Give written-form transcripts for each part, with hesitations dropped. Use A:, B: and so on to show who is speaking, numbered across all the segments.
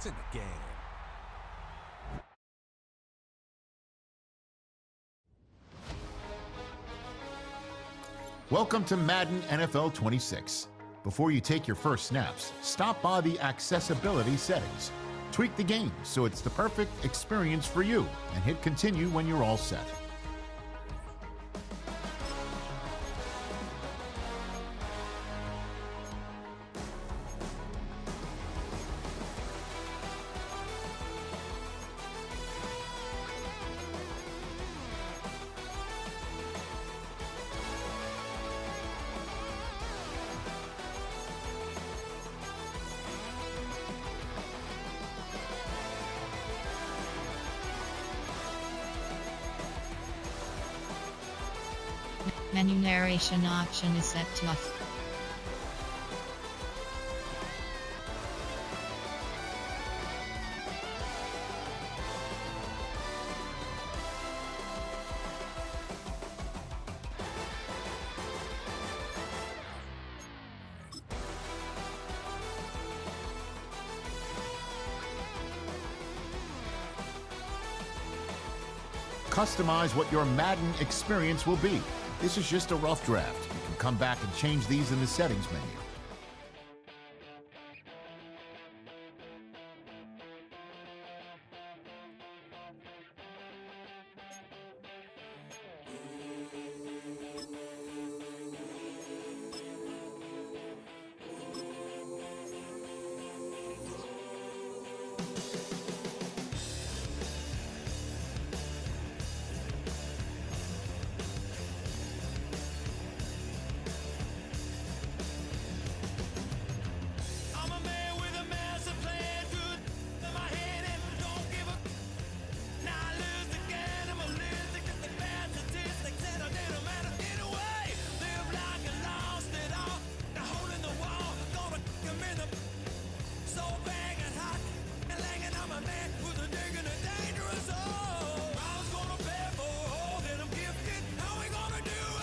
A: It's in the game.
B: Welcome to Madden NFL 26. Before you take your first snaps, stop by the accessibility settings. Tweak the game so it's the perfect experience for you, and hit continue when you're all set.
C: Menu narration option is set to off.
B: Customize what your Madden experience will be. This is just a rough draft. You can come back and change these in the settings menu.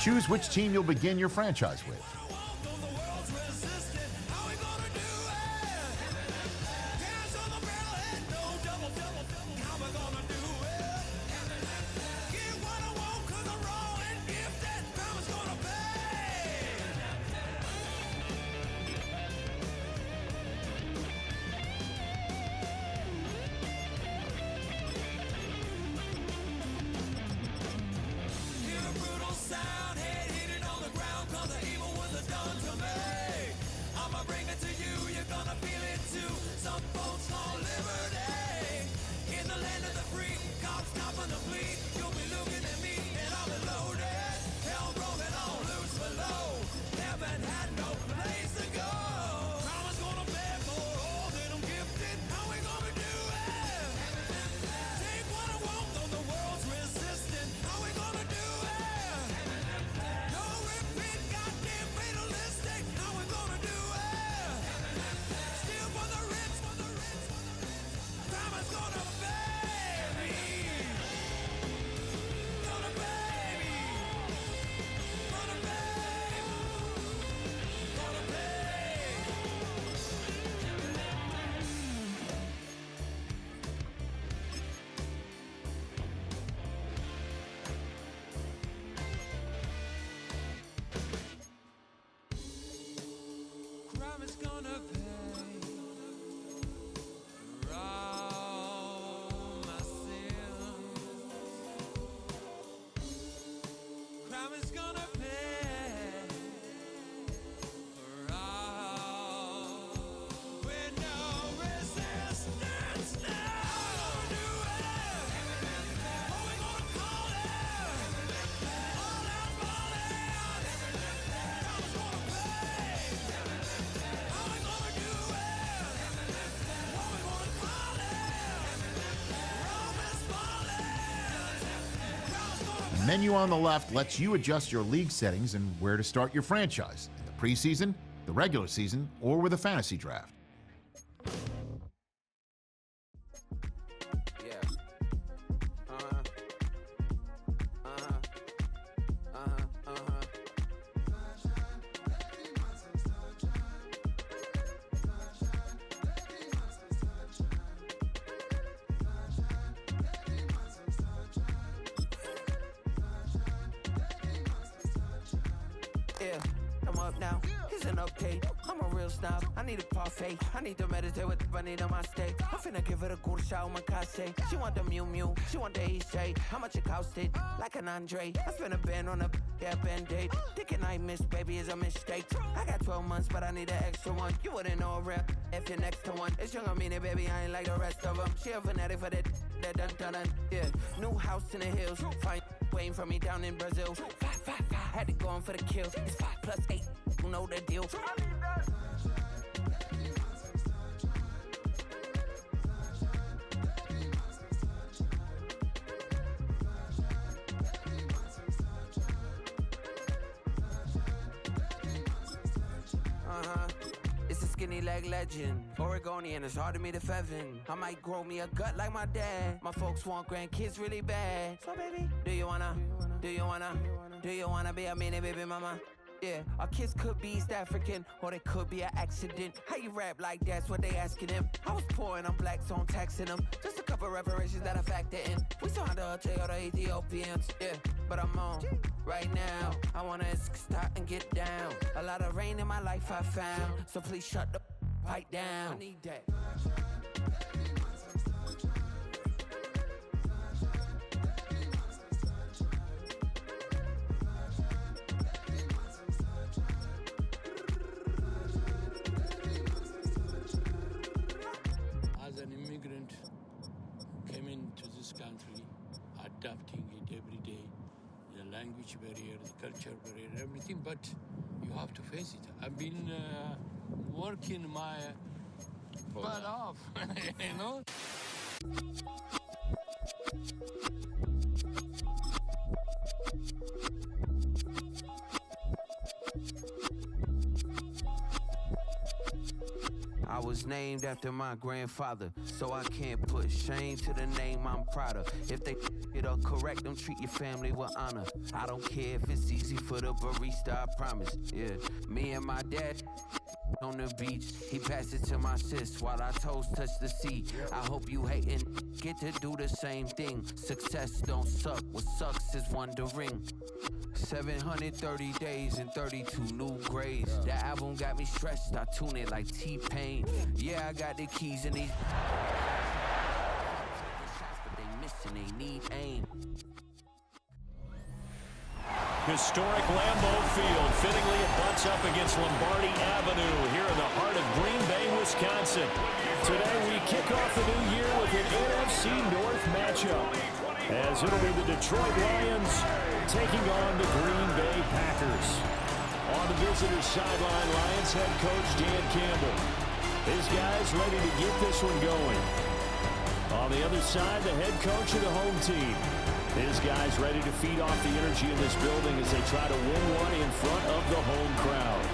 B: Choose which team you'll begin your franchise with. The menu on the left lets you adjust your league settings and where to start your franchise, in the preseason, the regular season, or with a fantasy draft.
A: up now. Here's an update. I'm a real snob. I need a parfait. I need to meditate with the bunny on my steak. I'm finna give it a good shot with my case. She want the Mew Mew. She want the East. How much it costed? Like an Andre. I spent a band on a band-aid. Thinking I missed, baby, is a mistake. I got 12 months, but I need an extra one. You wouldn't know a rap if you're next to one. It's young, I mean it, baby, I ain't like the rest of them. She a fanatic for that dun. Yeah, new house in the hills. Fine, waiting for me down in Brazil. 5, had to go on for the kill. It's 5 plus 8, you know the deal. It's a skinny leg legend. Oregonian, it's hard to meet a Fevin. I might grow me a gut like my dad. My folks want grandkids really bad. So baby, do you wanna be a mini baby mama? Yeah, our kids could be East African, or they could be an accident. How you rap like that's what they asking him. I was poor and I'm black, so I'm taxing them. Just a couple reparations that I factor in. We saw the Toyota Ethiopians, yeah, but I'm on right now. I wanna stop and get down. A lot of rain in my life I found, so please shut the pipe down. I need that.
D: As an immigrant, came into this country, adapting it every day, the language barrier, the culture barrier, everything, but you have to face it. I've been working my butt off, you know?
A: I was named after my grandfather, so I can't put shame to the name I'm proud of. If they it up correct, don't treat your family with honor. I don't care if it's easy for the barista, I promise. Yeah, me and my dad on the beach, he passed it to my sis while our toes touch the sea. I hope you hatin' get to do the same thing. Success don't suck, what sucks is wondering. 730 days and 32 new grades. That album got me stressed, I tune it like T-Pain. Yeah, I got the keys in these but they missing, they need aim.
E: Historic Lambeau Field. Fittingly, it butts up against Lombardi Avenue here in the heart of Green Bay, Wisconsin. Today, we kick off the new year with an NFC North matchup, as it'll be the Detroit Lions taking on the Green Bay Packers. On the visitors' sideline, Lions head coach Dan Campbell. His guys ready to get this one going. On the other side, the head coach of the home team. His guys ready to feed off the energy in this building as they try to win one in front of the home crowd.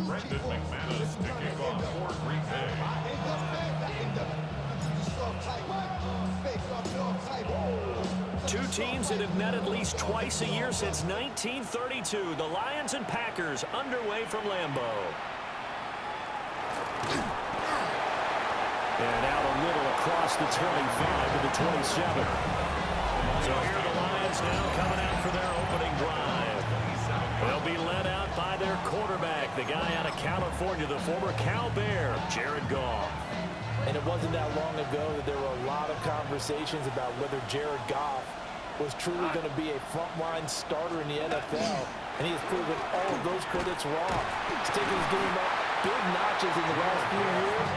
F: Brendan McManus to kick off for Green Bay.
E: Two teams that have met at least twice a year since 1932. The Lions and Packers underway from Lambeau. And out a little across the 25 to the 27. So here are the Lions now coming out for their opening drive. They'll be led out by their quarterback, the guy out of California, the former Cal Bear, Jared Goff.
G: And it wasn't that long ago that there were a lot of conversations about whether Jared Goff was truly going to be a frontline starter in the NFL, and he has proven all of those critics wrong. He's taken his game up big notches in the last few years.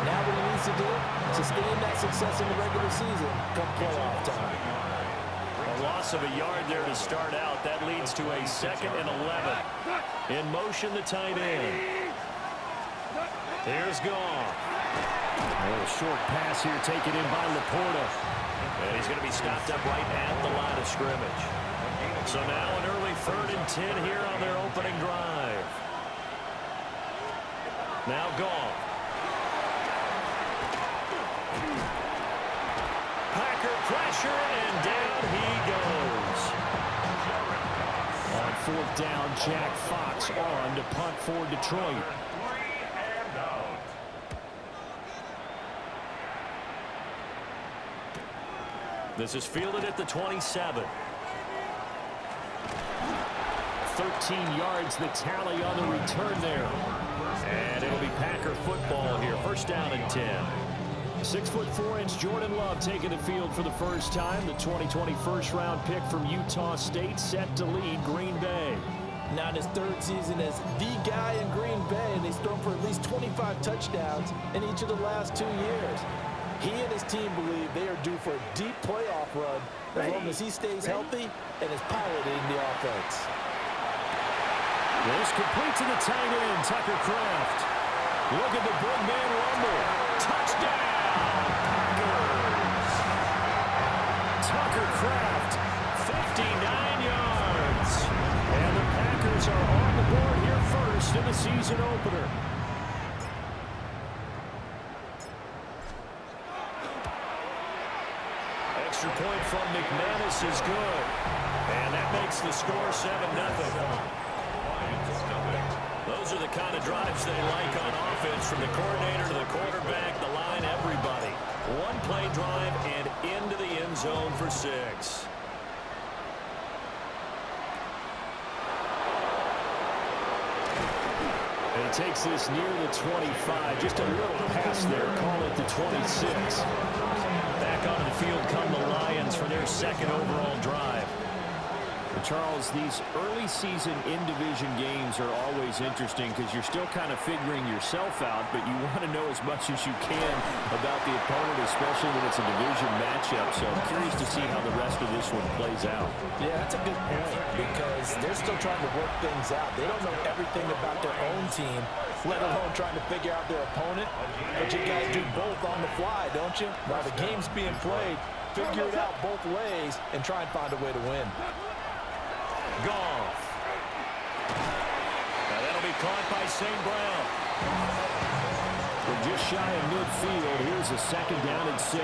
G: Now what he needs to do, sustain that success in the regular season come playoff time.
E: A loss of a yard there to start out. That leads to a 2nd and 11. In motion, the tight end. Here's Goff. A little short pass here taken in by Laporta. And he's going to be stopped up right at the line of scrimmage. So now an early 3rd and 10 here on their opening drive. Now Goff. Packer pressure, and down he goes. On 4th down, Jack Fox on to punt for Detroit. This is fielded at the 27. 13 yards the tally on the return there. And it'll be Packer football here. 1st down and 10. 6'4" Jordan Love taking the field for the first time. The 2020 first-round pick from Utah State set to lead Green Bay.
G: Now in his 3rd season as the guy in Green Bay, and he's thrown for at least 25 touchdowns in each of the last 2 years. He and his team believe they are due for a deep playoff run as long as he stays healthy and is piloting the offense.
E: This complete to the tight end, Tucker Kraft. Look at the big man rumble. Touchdown! Packers! Tucker Kraft, 59 yards. And the Packers are on the board here first in the season opener. Extra point from McManus is good. And that makes the score 7-0. Those are the kind of drives they like on offense, from the coordinator to the quarterback, the line, everybody. One play drive and into the end zone for 6. And he takes this near the 25. Just a little pass there. Call it the 26. Back onto the field come the Lions for their 2nd overall drive. Charles, these early season in-division games are always interesting because you're still kind of figuring yourself out, but you want to know as much as you can about the opponent, especially when it's a division matchup. So I'm curious to see how the rest of this one plays out.
G: Yeah, that's a good point because they're still trying to work things out. They don't know everything about their own team, let alone trying to figure out their opponent. But you guys do both on the fly, don't you? While the game's being played, figure it out both ways and try and find a way to win.
E: Goff. Now that'll be caught by St. Brown. We're just shy of midfield. Here's a 2nd down and 6.
F: 4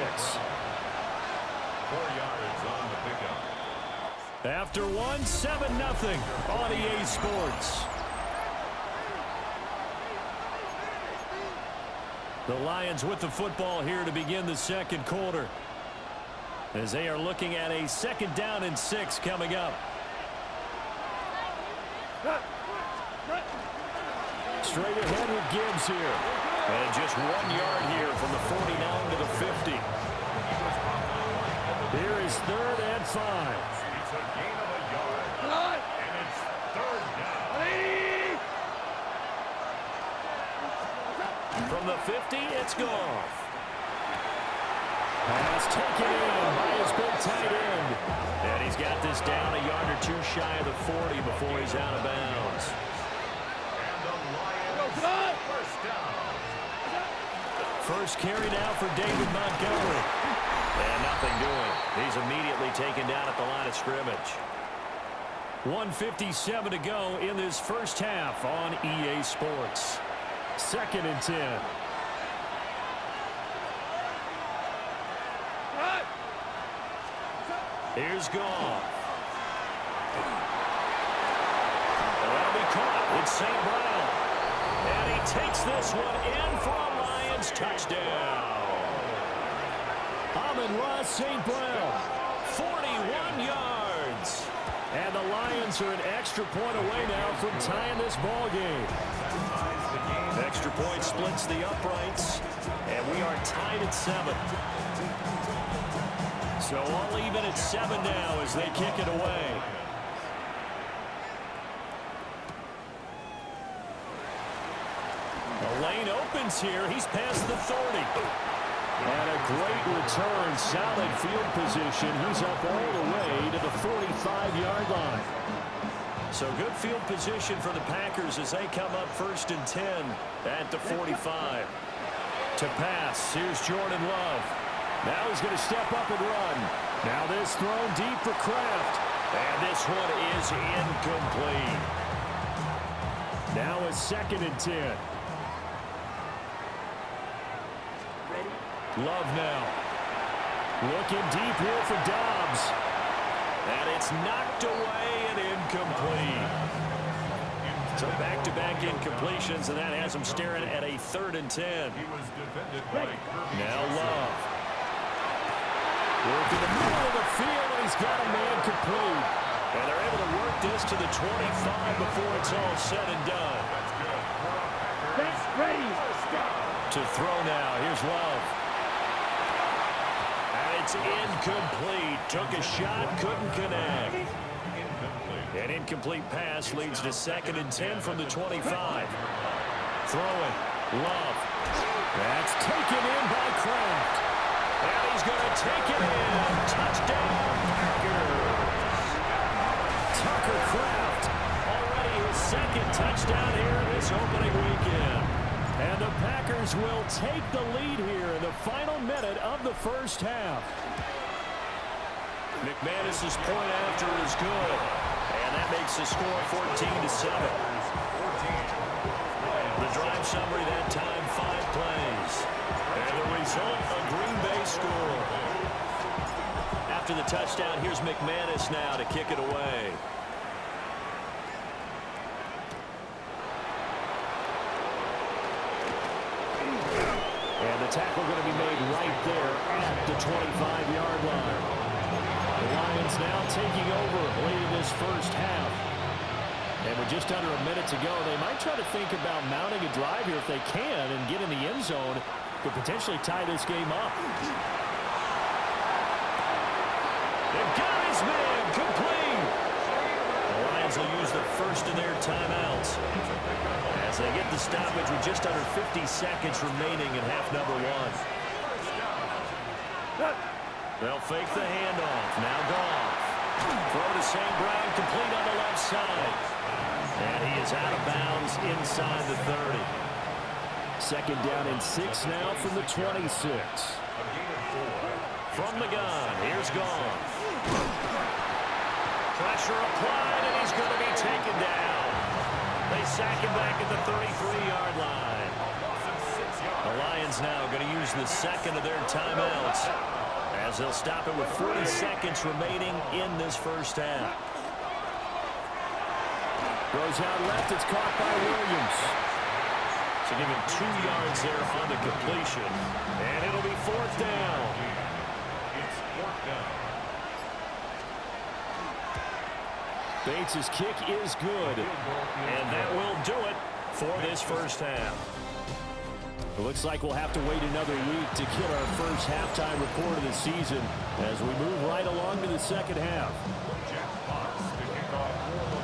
F: yards on the pickup.
E: After 7-0 on EA Sports. The Lions with the football here to begin the 2nd quarter, as they are looking at a 2nd down and 6 coming up. Straight ahead with Gibbs here. And just 1 yard here from the 49 to the 50. Here is 3rd and 5.
F: It's a gain of a yard. And it's 3rd down.
E: From the 50, it's Goff. Pass taken in by his big tight end. And he's got this down a yard or 2 shy of the 40 before he's out of bounds. First carry now for David Montgomery. And nothing doing. He's immediately taken down at the line of scrimmage. 1:57 to go in this first half on EA Sports. 2nd and 10. Here's Goff. That'll be caught. It's St. Brown. And he takes this one in for a Lions touchdown. Amon-Ra St. Brown, 41 yards. And the Lions are an extra point away now from tying this ball game. Extra point splits the uprights, and we are tied at 7. So all even at 7 now as they kick it away. The lane opens here. He's past the 30. And a great return, solid field position. He's up all the way to the 45-yard line. So good field position for the Packers as they come up 1st and 10 at the 45. To pass, here's Jordan Love. Now he's going to step up and run. Now this thrown deep for Kraft. And this one is incomplete. Now a 2nd and 10. Love now. Looking deep here for Dobbs. And it's knocked away and incomplete. So back-to-back incompletions, and that has him staring at a 3rd and 10. Now Love. Work in the middle of the field, and he's got a man complete. And they're able to work this to the 25 before it's all said and done.
H: That's ready.
E: To throw now. Here's Love. It's incomplete. Took a shot, couldn't connect. An incomplete pass leads to 2nd and 10 from the 25. Throwing. Love. That's taken in by Kraft. And he's going to take it in. Touchdown, Packers. Tucker Kraft. Already his 2nd touchdown here in this opening weekend. And the Packers will take the lead here in the final minute of the 1st half. McManus's point after is good. And that makes the score 14-7. The drive summary that time, 5 plays. And the result, a Green Bay score. After the touchdown, here's McManus now to kick it away. And the tackle going to be made right there at the 25-yard line. The Lions now taking over late in this 1st half. And with just under a minute to go, they might try to think about mounting a drive here if they can and get in the end zone. Could potentially tie this game up. They've got his man complete. The Lions will use the first of their timeouts as they get the stoppage with just under 50 seconds remaining in half number 1. They'll fake the handoff. Now Goff. Throw to St. Brown, complete on the left side. And he is out of bounds inside the 30. 2nd down and 6 now from the 26. From the gun, here's Goff. Pressure applied, and he's going to be taken down. They sack him back at the 33-yard line. The Lions now going to use the 2nd of their timeouts as they'll stop it with 40 seconds remaining in this 1st half. Goes out left, it's caught by Williams. So give him 2 yards there on the completion. And it'll be 4th down.
F: It's 4th down.
E: Bates' kick is good. And that will do it for this 1st half. It looks like we'll have to wait another week to get our first halftime report of the season as we move right along to the 2nd half.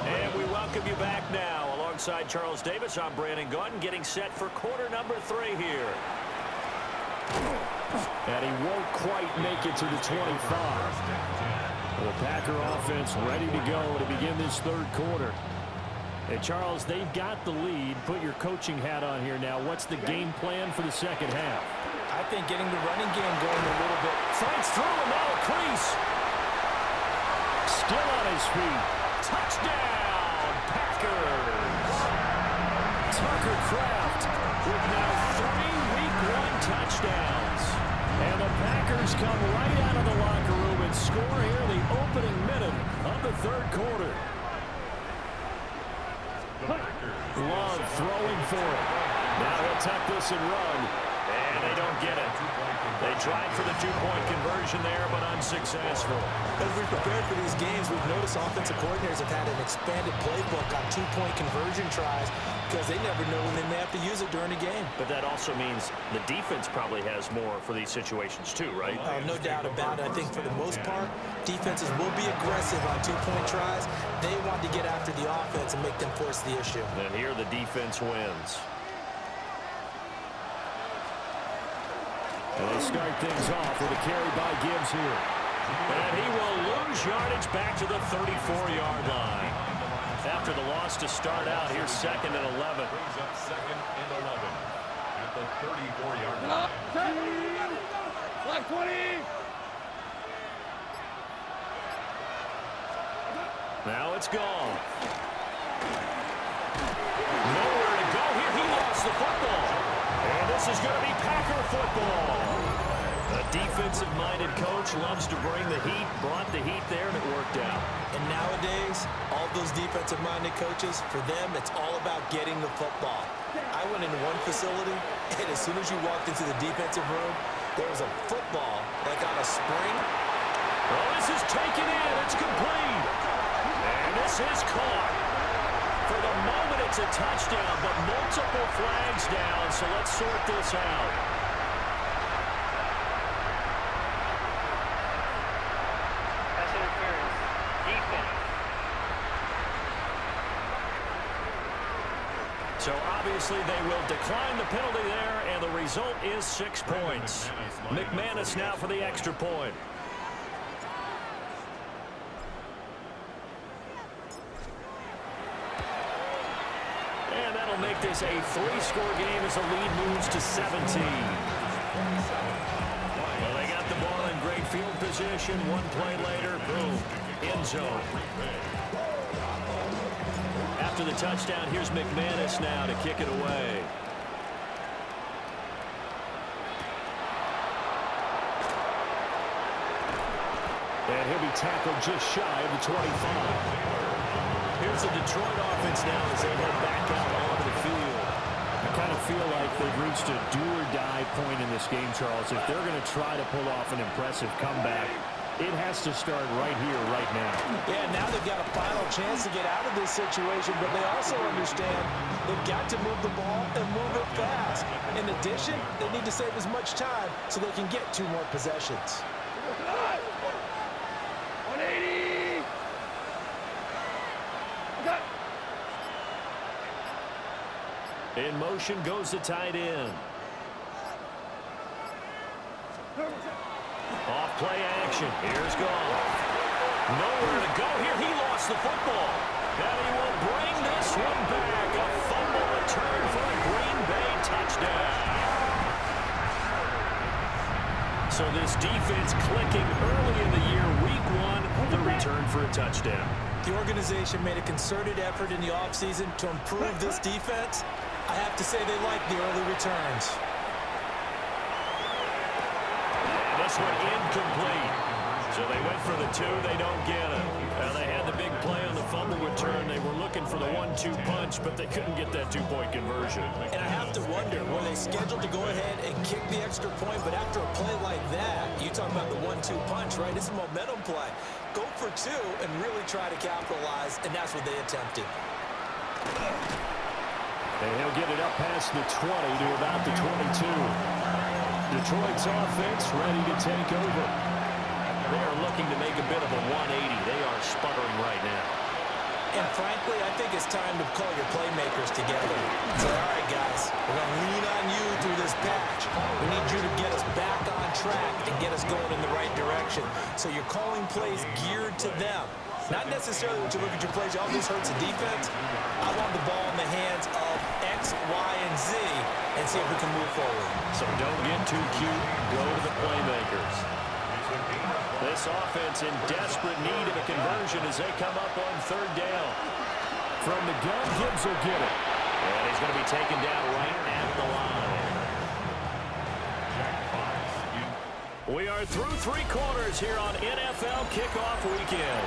E: And we welcome you back now. Alongside Charles Davis, I'm Brandon Gaudin, getting set for quarter number 3 here. And he won't quite make it to the 25. The Packer offense ready to go to begin this 3rd quarter. Hey, Charles, they've got the lead. Put your coaching hat on here now. What's the game plan for the 2nd half?
G: I think getting the running game going a little bit.
E: Fights through and now a crease. Still on his feet. Touchdown, Packers. Tucker Kraft with now 3 Week 1 touchdowns. And the Packers come right out of the locker room and score here in the opening minute of the 3rd quarter. Love throwing for it. Now he'll tuck this and run. And they don't get it. They tried for the two-point conversion there, but unsuccessful.
G: As we've prepared for these games, we've noticed offensive coordinators have had an expanded playbook on two-point conversion tries because they never know when they may have to use it during a game.
E: But that also means the defense probably has more for these situations too, right?
G: No doubt about it. I think for the most part, defenses will be aggressive on two-point tries. They want to get after the offense and make them force the issue.
E: And here the defense wins. And they start things off with a carry by Gibbs here. And he will lose yardage back to the 34-yard line. After the loss to start out, here's 2nd and 11.
F: Brings up 2nd and 11 at the 34-yard line.
H: Black 20.
E: Now it's gone. Nowhere to go here. He lost the football. And this is going to be Packer football. A defensive-minded coach loves to bring the heat, brought the heat there, and it worked out.
G: And nowadays, all those defensive-minded coaches, for them, it's all about getting the football. I went into one facility, and as soon as you walked into the defensive room, there was a football, like on a spring.
E: Well, this is taken in. It's complete. And this is caught. For the moment, it's a touchdown, but multiple flags down, so let's sort this out.
I: Pass interference. Defense.
E: So obviously they will decline the penalty there, and the result is 6 points. McManus now for the extra point. And that'll make this a 3-score game as the lead moves to 17. Well, they got the ball in great field position. One play later, boom, end zone. After the touchdown, here's McManus now to kick it away. And he'll be tackled just shy of the 25. Here's the Detroit offense now as they head back out onto the field. I kind of feel like they've reached a do-or-die point in this game, Charles. If they're going to try to pull off an impressive comeback, it has to start right here, right now.
G: Yeah, now they've got a final chance to get out of this situation, but they also understand they've got to move the ball and move it fast. In addition, they need to save as much time so they can get 2 more possessions.
H: 180.
E: In motion goes the tight end. Off play action. Here's Goff. Nowhere to go here. He lost the football. And he will bring this one back. A fumble return for a Green Bay touchdown. So this defense clicking early in the year, week 1, the return for a touchdown.
G: The organization made a concerted effort in the offseason to improve this defense. I have to say they like the early returns.
E: And this one incomplete. So they went for the 2, they don't get it. Now they had the big play on the fumble return. They were looking for the 1-2 punch, but they couldn't get that 2-point conversion.
G: And I have to wonder, were they scheduled to go ahead and kick the extra point, but after a play like that, you talk about the 1-2 punch, right? It's a momentum play. Go for 2 and really try to capitalize, and that's what they attempted.
E: And he'll get it up past the 20 to about the 22. Detroit's offense ready to take over. They are looking to make a bit of a 180. They are sputtering right now.
G: And frankly, I think it's time to call your playmakers together. Say, all right, guys, we're going to lean on you through this patch. We need you to get us back on track and get us going in the right direction. So you're calling plays geared to them. Not necessarily when you look at your plays, oh, this hurts the defense. I want the ball in the hands of X, Y, and Z and see if we can move forward.
E: So don't get too cute. Go to the playmakers. This offense in desperate need of a conversion as they come up on 3rd down. From the gun, Gibbs will get it. And he's going to be taken down right at the line. We are through 3 quarters here on NFL Kickoff Weekend.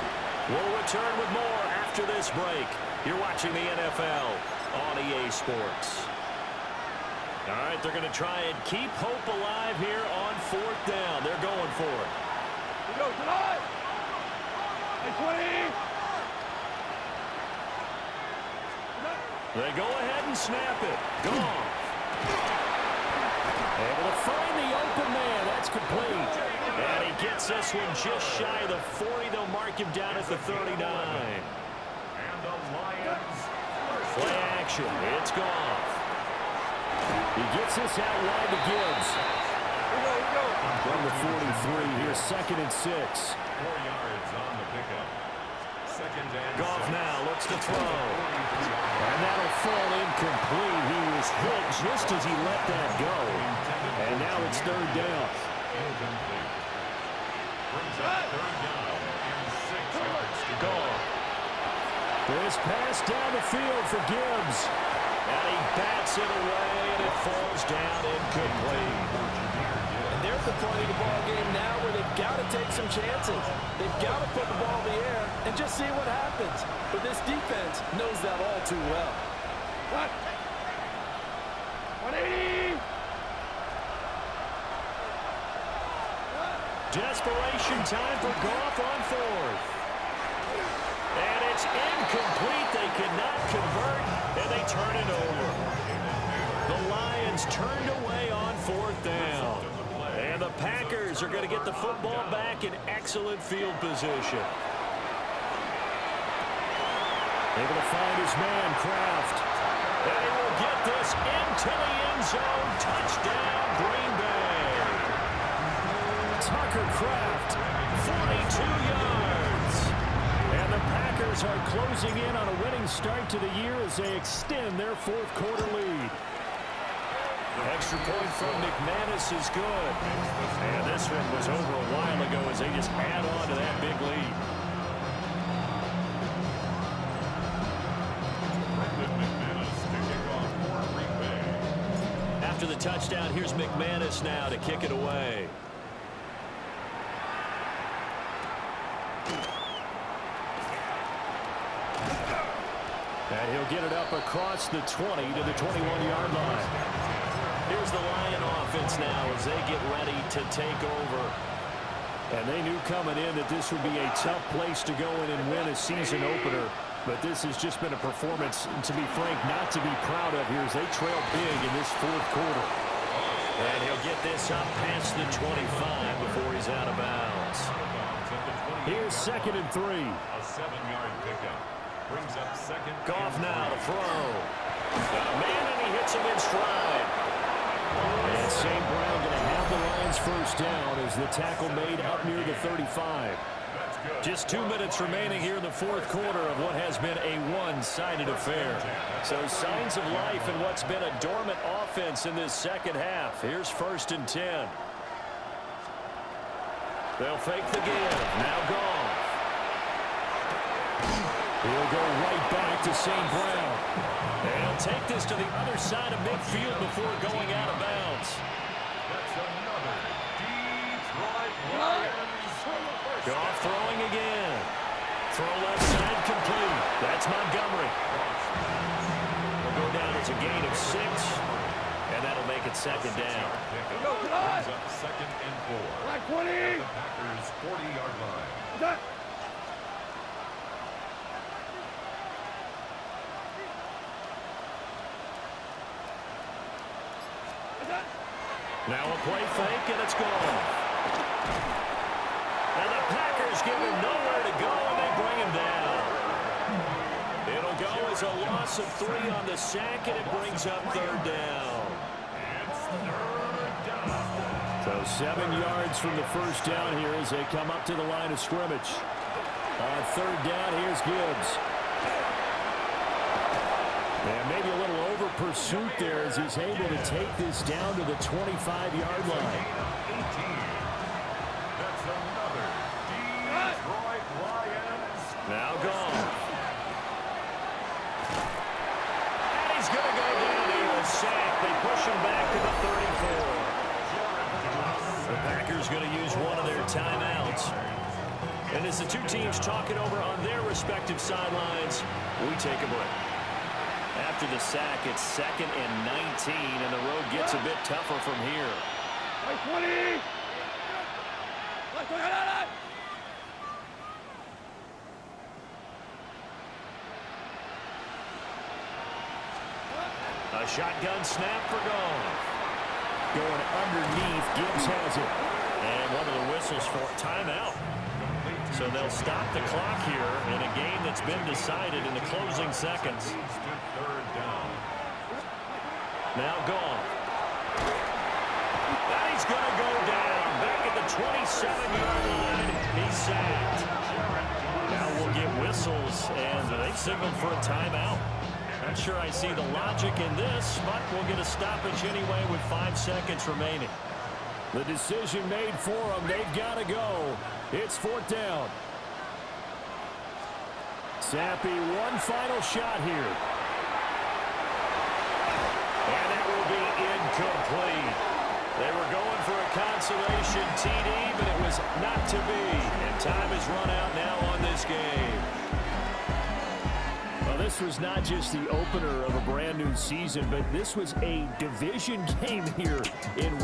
E: We'll return with more after this break. You're watching the NFL on EA Sports. All right, they're going to try and keep hope alive here on 4th snap it. Gone. Able to find the open man. That's complete. And he gets this one just shy of the 40. They'll mark him down at the 39.
F: And the Lions.
E: Play action. It's gone. He gets this out wide to Gibbs. From the 43, here's 2nd and 6.
F: 4 yards on the pickup. 2nd and
E: Goff
F: 6.
E: now looks to throw. And that'll fall incomplete. He was hit just as he let that go. And now it's 3rd down.
F: Incomplete. Brings up 3rd down and 6 yards to go.
E: This pass down the field for Gibbs. And he bats it away, and it falls down incomplete.
G: And they're at the point of the ball game now where they've got to take some chances. They've got to put the ball in the air and just see what happens. But this defense knows that all too well.
H: What? 180.
E: Desperation time for Goff on 4th. And it's incomplete. They could not convert, and they turn it over. The Lions turned away on 4th down. And the Packers are going to get the football back in excellent field position. Able to find his man, Kraft. And he will get this into the end zone. Touchdown, Green Bay. Tucker Kraft, 42 yards. And the Packers are closing in on a winning start to the year as they extend their 4th quarter lead. Extra point from McManus is good. And this one was over a while ago as they just add on to that big lead. After the touchdown, here's McManus now to kick it away. And he'll get it up across the 20 to the 21-yard line. Here's the Lion offense now as they get ready to take over. And they knew coming in that this would be a tough place to go in and win a season opener. But this has just been a performance, to be frank, not to be proud of here as they trail big in this 4th quarter. And he'll get this up past the 25 before he's out of bounds. Here's 2nd and 3.
F: A 7-yard pickup. Brings up 2nd.
E: Goff now to throw. Got a man, and he hits him in stride. And St. Brown going to have the Lions first down as the tackle made up near the 35. Just 2 minutes remaining here in the 4th quarter of what has been a one-sided affair. So signs of life in what's been a dormant offense in this second half. Here's 1st and 10. They'll fake the give. Now Goff. He'll go right back to St. Brown. And he'll take this to the other side of midfield before going out of bounds.
F: That's another Detroit Lions.
E: Goff throwing again. Throw left side complete. That's Montgomery. Will go down as a gain of 6. And that'll make it 2nd down.
F: Brings up 2nd and 4.
H: Black 20.
F: The Packers' 40-yard line.
E: Now a play fake, and it's gone. And the Packers give him nowhere to go, and they bring him down. It'll go as a loss of 3 on the sack, and it brings up 3rd down. So 7 yards from the first down here as they come up to the line of scrimmage. On 3rd down, here's Gibbs. And maybe a little over pursuit there as he's able to take this down to the 25-yard line.
F: That's another Detroit Lions.
E: Now gone. And he's going to go down to a sack. They push him back to the 34. The Packers going to use one of their timeouts. And as the two teams talk it over on their respective sidelines, we take a break. After the sack, it's 2nd and 19, and the road gets a bit tougher from here.
H: Black 20. Black 20.
E: A shotgun snap for Goff. Going underneath, Gibbs has it. And one of the whistles for timeout. So they'll stop the clock here in a game that's been decided in the closing seconds. Now Goff. And he's going to go down. Back at the 27-yard line. He's sacked. Now we'll get whistles, and they've signaled for a timeout. Not sure I see the logic in this, but we'll get a stoppage anyway with 5 seconds remaining. The decision made for them. They've got to go. It's 4th down. Sappy, one final shot here. And that will be incomplete. They were going for a consolation TD, but it was not to be. And time has run out now on this game. Well, this was not just the opener of a brand new season, but this was a division game here in